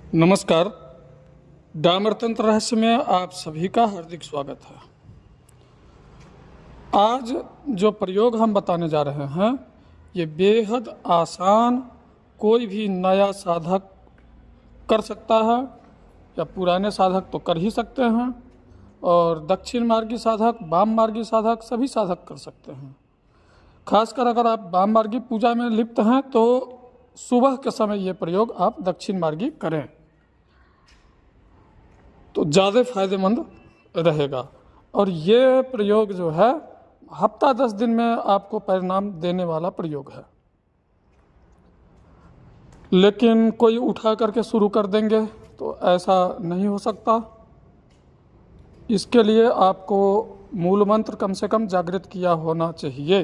नमस्कार। डामर तंत्र रहस्य में आप सभी का हार्दिक स्वागत है। आज जो प्रयोग हम बताने जा रहे हैं ये बेहद आसान, कोई भी नया साधक कर सकता है या पुराने साधक तो कर ही सकते हैं, और दक्षिण मार्गी साधक, वाम मार्गी साधक सभी साधक कर सकते हैं। खासकर अगर आप वाम मार्गी पूजा में लिप्त हैं तो सुबह के समय ये प्रयोग आप दक्षिण मार्गी करें तो ज़्यादा फायदेमंद रहेगा। और ये प्रयोग जो है हफ्ता 10 दिन में आपको परिणाम देने वाला प्रयोग है। लेकिन कोई उठा करके शुरू कर देंगे तो ऐसा नहीं हो सकता। इसके लिए आपको मूल मंत्र कम से कम जागृत किया होना चाहिए,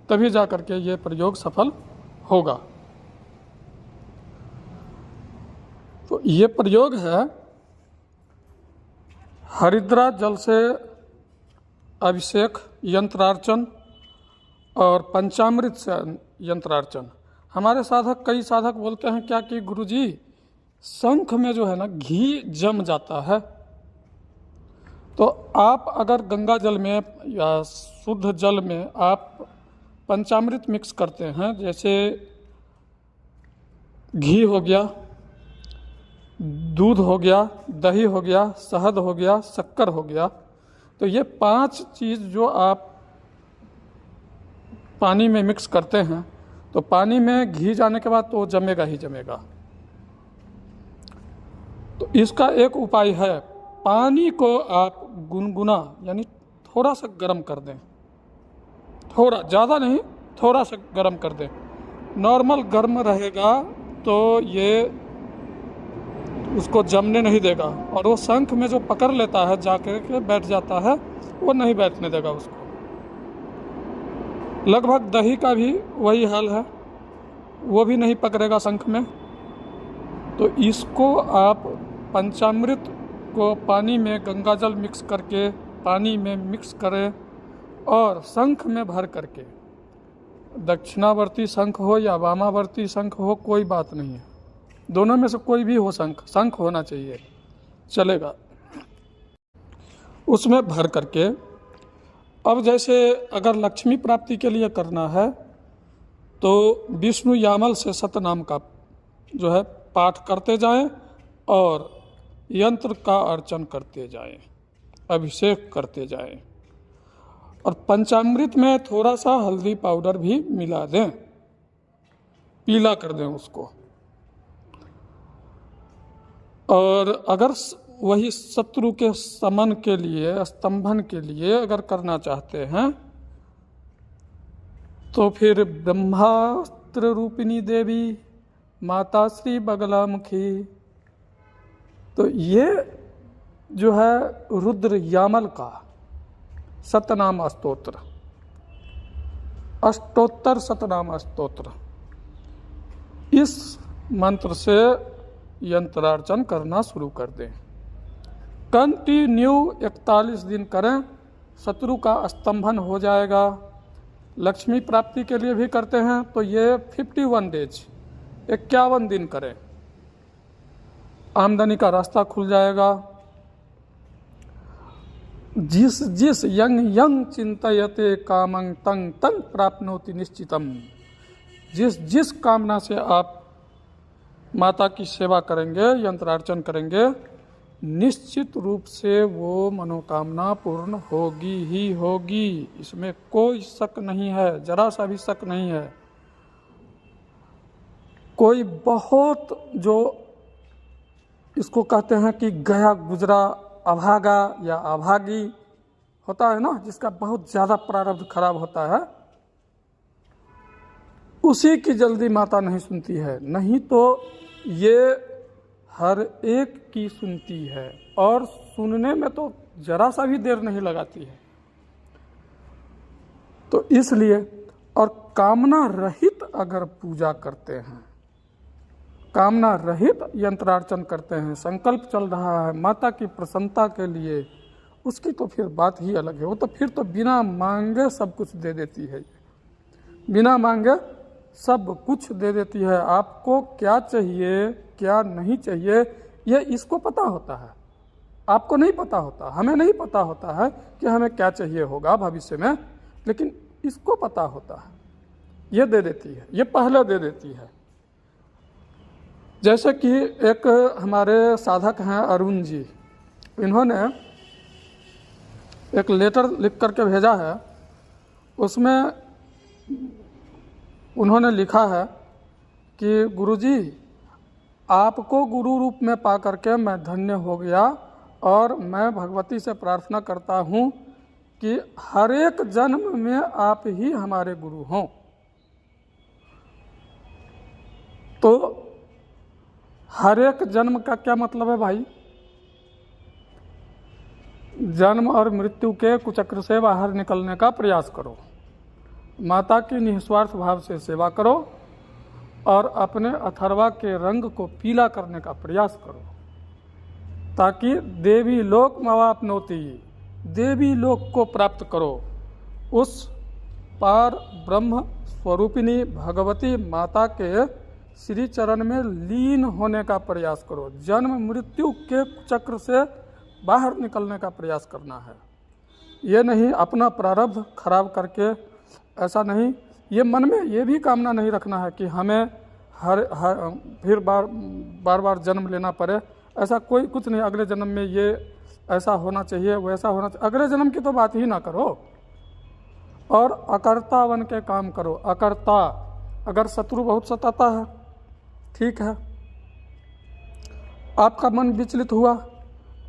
तभी जा करके ये प्रयोग सफल होगा। तो ये प्रयोग है हरिद्रा जल से अभिषेक, यंत्रार्चन और पंचामृत से यंत्रार्चन। हमारे साधक, कई साधक बोलते हैं क्या कि गुरुजी शंख में जो है ना घी जम जाता है, तो आप अगर गंगा जल में या शुद्ध जल में आप पंचामृत मिक्स करते हैं, जैसे घी हो गया, दूध हो गया, दही हो गया, शहद हो गया, शक्कर हो गया, तो ये 5 चीज़ जो आप पानी में मिक्स करते हैं तो पानी में घी जाने के बाद तो जमेगा ही जमेगा। तो इसका एक उपाय है, पानी को आप गुनगुना यानी थोड़ा सा गर्म कर दें, थोड़ा, ज़्यादा नहीं, थोड़ा सा गर्म कर दें। नॉर्मल गर्म रहेगा तो ये उसको जमने नहीं देगा, और वो शंख में जो पकड़ लेता है जाकर के बैठ जाता है, वो नहीं बैठने देगा उसको। लगभग दही का भी वही हाल है, वो भी नहीं पकड़ेगा शंख में। तो इसको आप पंचामृत को पानी में गंगाजल मिक्स करके पानी में मिक्स करें और शंख में भर करके, दक्षिणावर्ती शंख हो या वामावर्ती शंख हो कोई बात नहीं है, दोनों में से कोई भी हो, शंख होना चाहिए, चलेगा। उसमें भर करके अब जैसे अगर लक्ष्मी प्राप्ति के लिए करना है तो विष्णु यामल से सतनाम का जो है पाठ करते जाएं और यंत्र का अर्चन करते जाएं, अभिषेक करते जाएं, और पंचामृत में थोड़ा सा हल्दी पाउडर भी मिला दें, पीला कर दें उसको। और अगर वही शत्रु के समन के लिए, स्तंभन के लिए अगर करना चाहते हैं तो फिर ब्रह्मास्त्र रूपिणी देवी माता श्री बगलामुखी, तो ये जो है रुद्र यामल का सतनाम स्तोत्र, अष्टोत्तर सतनाम स्तोत्र, इस मंत्र से यंत्रार्चन करना शुरू कर दें। कंटिन्यू 41 दिन करें, शत्रु का स्तंभन हो जाएगा। लक्ष्मी प्राप्ति के लिए भी करते हैं तो ये 51 डेज, 51 दिन करें, आमदनी का रास्ता खुल जाएगा। जिस जिस यंग यंग चिंतयते कामं तंग तंग प्राप्नोति निश्चितम, जिस जिस कामना से आप माता की सेवा करेंगे, यंत्रार्चन करेंगे, निश्चित रूप से वो मनोकामना पूर्ण होगी ही होगी, इसमें कोई शक नहीं है, जरा सा भी शक नहीं है। कोई बहुत जो इसको कहते हैं कि गया गुजरा अभागा या अभागी होता है ना, जिसका बहुत ज़्यादा प्रारब्ध खराब होता है, उसी की जल्दी माता नहीं सुनती है, नहीं तो ये हर एक की सुनती है, और सुनने में तो जरा सा भी देर नहीं लगाती है। तो इसलिए, और कामना रहित अगर पूजा करते हैं, कामना रहित यंत्रार्चन करते हैं, संकल्प चल रहा है माता की प्रसन्नता के लिए, उसकी तो फिर बात ही अलग है। वो तो फिर तो बिना मांगे सब कुछ दे देती है, बिना मांगे सब कुछ दे देती है। आपको क्या चाहिए क्या नहीं चाहिए ये इसको पता होता है, आपको नहीं पता होता, हमें नहीं पता होता है कि हमें क्या चाहिए होगा भविष्य में, लेकिन इसको पता होता है। ये दे देती है, ये पहले दे देती है। जैसे कि एक हमारे साधक हैं अरुण जी, इन्होंने एक लेटर लिख करके भेजा है। उसमें उन्होंने लिखा है कि गुरुजी आपको गुरु रूप में पा करके मैं धन्य हो गया और मैं भगवती से प्रार्थना करता हूँ कि हर एक जन्म में आप ही हमारे गुरु हों। तो हर एक जन्म का क्या मतलब है भाई? जन्म और मृत्यु के कुचक्र से बाहर निकलने का प्रयास करो, माता की निस्वार्थ भाव से सेवा करो और अपने अथर्वा के रंग को पीला करने का प्रयास करो, ताकि देवी लोक मवाप्नोति, देवी लोक को प्राप्त करो। उस पार ब्रह्म स्वरूपिणी भगवती माता के श्री चरण में लीन होने का प्रयास करो। जन्म मृत्यु के चक्र से बाहर निकलने का प्रयास करना है। ये नहीं अपना प्रारब्ध खराब करके, ऐसा नहीं। ये मन में ये भी कामना नहीं रखना है कि हमें फिर बार बार जन्म लेना पड़े, ऐसा कोई कुछ नहीं। अगले जन्म में ये ऐसा होना चाहिए, वैसा होना चाहिए, अगले जन्म की तो बात ही ना करो। और अकर्ता बन के काम करो। अकर्ता, अगर शत्रु बहुत सताता है, ठीक है, आपका मन विचलित हुआ,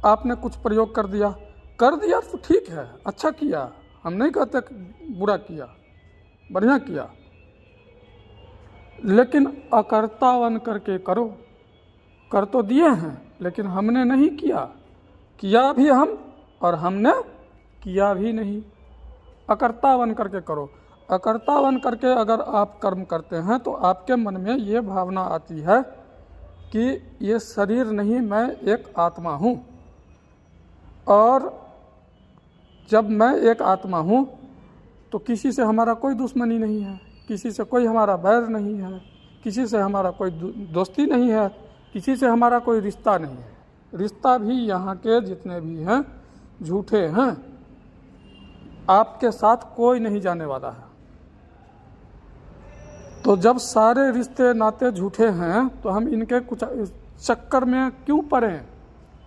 आपने कुछ प्रयोग कर दिया तो ठीक है, अच्छा किया, हम नहीं कहते बुरा किया, बढ़िया किया, लेकिन अकर्ता बन करके करो। कर तो दिए हैं लेकिन हमने नहीं किया, किया भी हम और हमने किया भी नहीं। अकर्ता बन करके करो। अकर्ता बन करके अगर आप कर्म करते हैं तो आपके मन में ये भावना आती है कि ये शरीर नहीं, मैं एक आत्मा हूँ, और जब मैं एक आत्मा हूँ तो किसी से हमारा कोई दुश्मनी नहीं है, किसी से कोई हमारा बैर नहीं है, किसी से हमारा कोई दोस्ती नहीं है, किसी से हमारा कोई रिश्ता नहीं है। रिश्ता भी यहाँ के जितने भी हैं झूठे हैं, आपके साथ कोई नहीं जाने वाला है। तो जब सारे रिश्ते नाते झूठे हैं तो हम इनके चक्कर में क्यों पड़ें,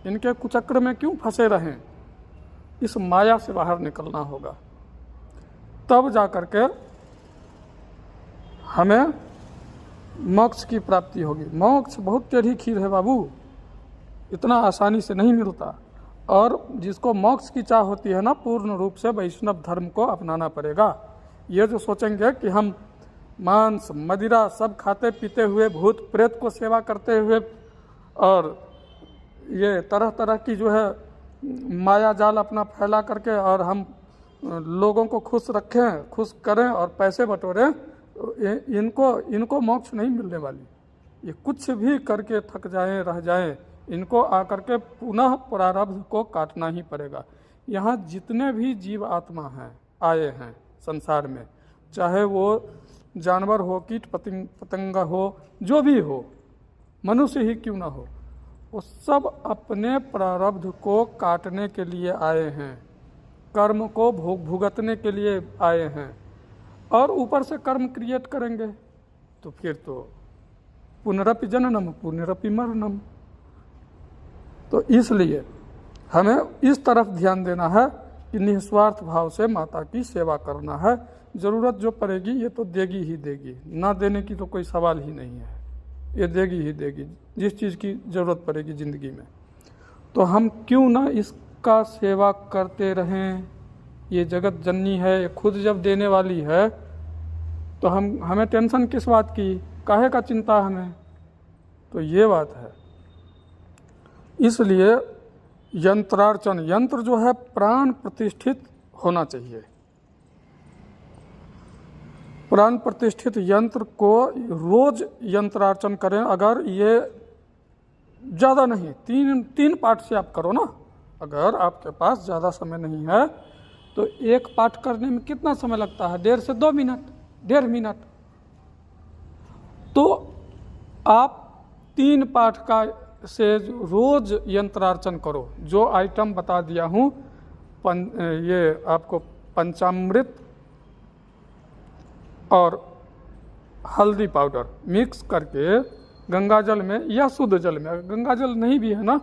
इनके कुचक्र में क्यों फंसे रहें? इस माया से बाहर निकलना होगा, तब जा करके हमें मोक्ष की प्राप्ति होगी। मोक्ष बहुत टेढ़ी खीर है बाबू, इतना आसानी से नहीं मिलता। और जिसको मोक्ष की चाह होती है ना, पूर्ण रूप से वैष्णव धर्म को अपनाना पड़ेगा। ये जो सोचेंगे कि हम मांस मदिरा सब खाते पीते हुए, भूत प्रेत को सेवा करते हुए, और ये तरह तरह की जो है माया जाल अपना फैला करके और हम लोगों को खुश रखें, खुश करें और पैसे बटोरें, इनको मोक्ष नहीं मिलने वाली। ये कुछ भी करके थक जाएं, रह जाएं, इनको आकर के पुनः प्रारब्ध को काटना ही पड़ेगा। यहाँ जितने भी जीव आत्मा हैं, आए हैं संसार में, चाहे वो जानवर हो, कीट पतंगा हो, जो भी हो, मनुष्य ही क्यों ना हो, वो सब अपने प्रारब्ध को काटने के लिए आए हैं, कर्म को भुगतने के लिए आए हैं, और ऊपर से कर्म क्रिएट करेंगे तो फिर तो पुनरपि जननम पुनरपि मरणम। तो इसलिए हमें इस तरफ ध्यान देना है कि निस्वार्थ भाव से माता की सेवा करना है। ज़रूरत जो पड़ेगी ये तो देगी ही देगी, ना देने की तो कोई सवाल ही नहीं है, ये देगी ही देगी जिस चीज़ की ज़रूरत पड़ेगी ज़िंदगी में। तो हम क्यों ना इसका सेवा करते रहें। ये जगत जननी है, ये खुद जब देने वाली है तो हमें टेंशन किस बात की, काहे का चिंता हमें। तो ये बात है। इसलिए यंत्रार्चन, यंत्र जो है प्राण प्रतिष्ठित होना चाहिए। प्राण प्रतिष्ठित यंत्र को रोज यंत्रार्चन करें। अगर ये ज़्यादा नहीं, तीन पाठ से आप करो ना। अगर आपके पास ज़्यादा समय नहीं है तो एक पाठ करने में कितना समय लगता है? 1.5 से 2 मिनट, 1.5 मिनट। तो आप 3 पाठ का से रोज यंत्रार्चन करो। जो आइटम बता दिया हूँ, ये आपको पंचामृत और हल्दी पाउडर मिक्स करके गंगा जल में या शुद्ध जल में, अगर गंगा जल नहीं भी है ना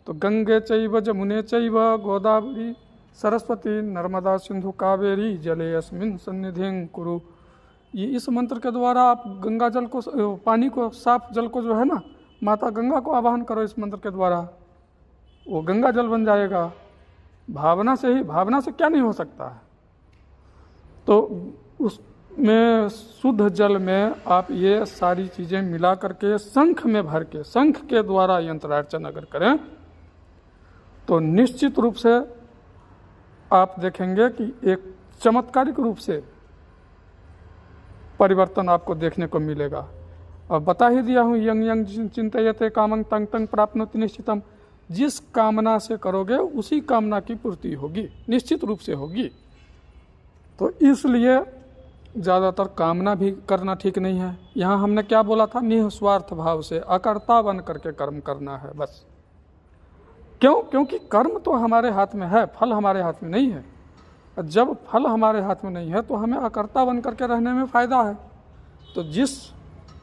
तो गंगे चैव जमुने चैव गोदावरी सरस्वती नर्मदा सिंधु कावेरी जले अस्मिन् सन्निधिं कुरु। ये इस मंत्र के द्वारा आप गंगा जल को, पानी को, साफ जल को जो है ना, माता गंगा को आवाहन करो इस मंत्र के द्वारा, वो गंगा जल बन जाएगा। भावना से ही, भावना से क्या नहीं हो सकता है। तो उसमें शुद्ध जल में आप ये सारी चीज़ें मिला करके शंख में भर के, शंख के द्वारा यंत्रार्चन अगर करें तो निश्चित रूप से आप देखेंगे कि एक चमत्कारिक रूप से परिवर्तन आपको देखने को मिलेगा। और बता ही दिया हूँ, यंग यंग चिंतयते कामं तंग तंग प्राप्नोति निश्चितम। जिस कामना से करोगे उसी कामना की पूर्ति होगी, निश्चित रूप से होगी। तो इसलिए ज़्यादातर कामना भी करना ठीक नहीं है। यहाँ हमने क्या बोला था, निस्वार्थ भाव से अकर्ता बन करके कर्म करना है बस। क्यों? क्योंकि कर्म तो हमारे हाथ में है, फल हमारे हाथ में नहीं है। जब फल हमारे हाथ में नहीं है तो हमें अकर्ता बन करके रहने में फ़ायदा है। तो जिस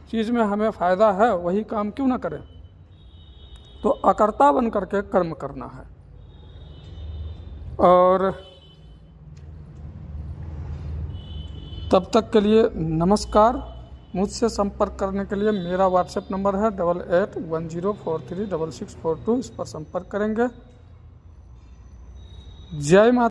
चीज़ में हमें फ़ायदा है वही काम क्यों ना करें। तो अकर्ता बन करके कर्म करना है। और तब तक के लिए नमस्कार। मुझसे संपर्क करने के लिए मेरा व्हाट्सएप नंबर है 8810436642, इस पर संपर्क करेंगे। जय माता।